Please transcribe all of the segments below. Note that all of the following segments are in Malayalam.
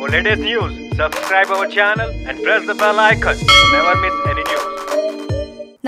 For latest news, subscribe our channel and press the bell icon to never miss any news.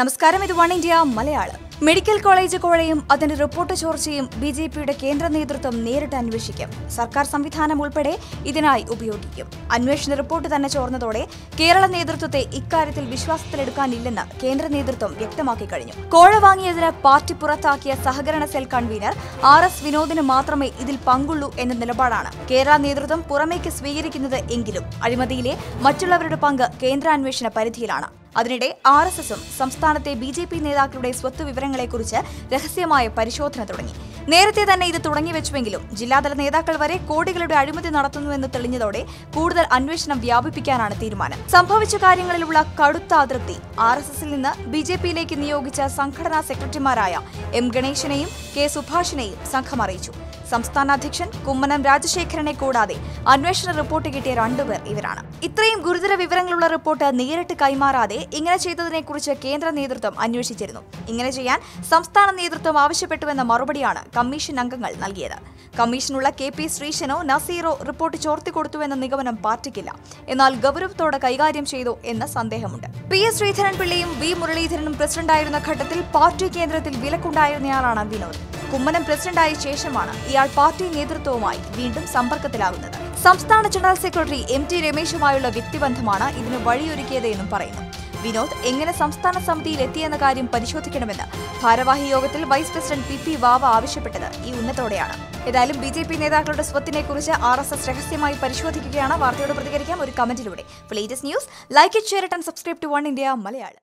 നമസ്കാരം, ഇത് one India Malayalam. Medical college കോഴയും അതിന്റെ റിപ്പോർട്ട് ചോർച്ചയും ബിജെപിയുടെ കേന്ദ്ര നേതൃത്വം നേരിട്ട് അന്വേഷിക്കും. സർക്കാർ സംവിധാനം ഉൾപ്പെടെ ഇതിനായി ഉപയോഗിക്കും. അന്വേഷണ റിപ്പോർട്ട് തന്നെ ചോർന്നതോടെ കേരള നേതൃത്വത്തെ ഇക്കാര്യത്തിൽ വിശ്വാസത്തിലെടുക്കാനില്ലെന്ന് കേന്ദ്ര നേതൃത്വം വ്യക്തമാക്കി കഴിഞ്ഞു. കോഴ വാങ്ങിയതിന് പാർട്ടി പുറത്താക്കിയ സഹകരണ സെൽ കൺവീനർ RS വിനോദിന് മാത്രമേ ഇതിൽ പങ്കുള്ളൂ എന്ന നിലപാടാണ് കേരള നേതൃത്വം പുറമേക്ക് സ്വീകരിക്കുന്നത് എങ്കിലും അഴിമതിയിലെ മറ്റുള്ളവരുടെ പങ്ക് കേന്ദ്രാന്വേഷണ പരിധിയിലാണ്. അതിനിടെ RSSും സംസ്ഥാനത്തെ BJP നേതാക്കളുടെ സ്വത്ത് വിവരങ്ങളെക്കുറിച്ച് രഹസ്യമായ പരിശോധന തുടങ്ങി. നേരത്തെ തന്നെ ഇത് തുടങ്ങിവെച്ചുവെങ്കിലും ജില്ലാതല നേതാക്കൾ വരെ കോടികളുടെ അഴിമതി നടത്തുന്നുവെന്ന് തെളിഞ്ഞതോടെ കൂടുതൽ അന്വേഷണം വ്യാപിപ്പിക്കാനാണ് തീരുമാനം. സംഭവിച്ച കാര്യങ്ങളിലുള്ള കടുത്ത അതൃപ്തി RSSൽ നിന്ന് BJPയിലേക്ക് നിയോഗിച്ച സംഘടനാ സെക്രട്ടറിമാരായ M ഗണേശനെയും K സുഭാഷിനെയും സംഘം അറിയിച്ചു. സംസ്ഥാന അധ്യക്ഷൻ കുമ്മനം രാജശേഖരനെ കൂടാതെ അന്വേഷണ റിപ്പോർട്ട് കിട്ടിയ രണ്ടുപേർ ഇവരാണ്. ഇത്രയും ഗുരുതര വിവരങ്ങളുള്ള റിപ്പോർട്ട് നേരിട്ട് കൈമാറാതെ ഇങ്ങനെ ചെയ്തതിനെക്കുറിച്ച് കേന്ദ്ര നേതൃത്വം അന്വേഷിച്ചിരുന്നു. ഇങ്ങനെ ചെയ്യാൻ സംസ്ഥാന നേതൃത്വം ആവശ്യപ്പെട്ടുവെന്ന മറുപടിയാണ് കമ്മീഷൻ അംഗങ്ങൾ നൽകിയത്. കമ്മീഷനുള്ള KP ശ്രീശനോ നസീറോ റിപ്പോർട്ട് ചോർത്തിക്കൊടുത്തുവെന്ന നിഗമനം പാർട്ടിക്കില്ല. എന്നാൽ ഗൗരവത്തോടെ കൈകാര്യം ചെയ്തു എന്ന സന്ദേഹമുണ്ട്. PS ശ്രീധരൻപിള്ളയും V മുരളീധരനും പ്രസിഡന്റായിരുന്ന ഘട്ടത്തിൽ പാർട്ടി കേന്ദ്രത്തിൽ വിലക്കുണ്ടായിരുന്നയാളാണ് വിനോദ്. കുമ്മനം പ്രസിഡന്റായ ശേഷമാണ് ഇയാൾ പാർട്ടി നേതൃത്വവുമായി വീണ്ടും സമ്പർക്കത്തിലാകുന്നത്. സംസ്ഥാന ജനറൽ സെക്രട്ടറി MT രമേശുമായുള്ള വ്യക്തിബന്ധമാണ് ഇതിന് വഴിയൊരുക്കിയത് എന്നും പറയുന്നു. വിനോദ് എങ്ങനെ സംസ്ഥാന സമിതിയിൽ എത്തിയെന്ന കാര്യം പരിശോധിക്കണമെന്ന് ഭാരവാഹി യോഗത്തിൽ വൈസ് പ്രസിഡന്റ് PP വാവ ആവശ്യപ്പെട്ടത് ഈ ഉന്നതോടെയാണ്. ഏതായാലും BJP നേതാക്കളുടെ സ്വത്തിനെക്കുറിച്ച് RSS രഹസ്യമായി പരിശോധിക്കുകയാണ്. വാർത്തയോട് പ്രതികരിക്കാം ഒരു കമന്റിലൂടെ. For latest news, like it, share it and subscribe to One India Malayalam.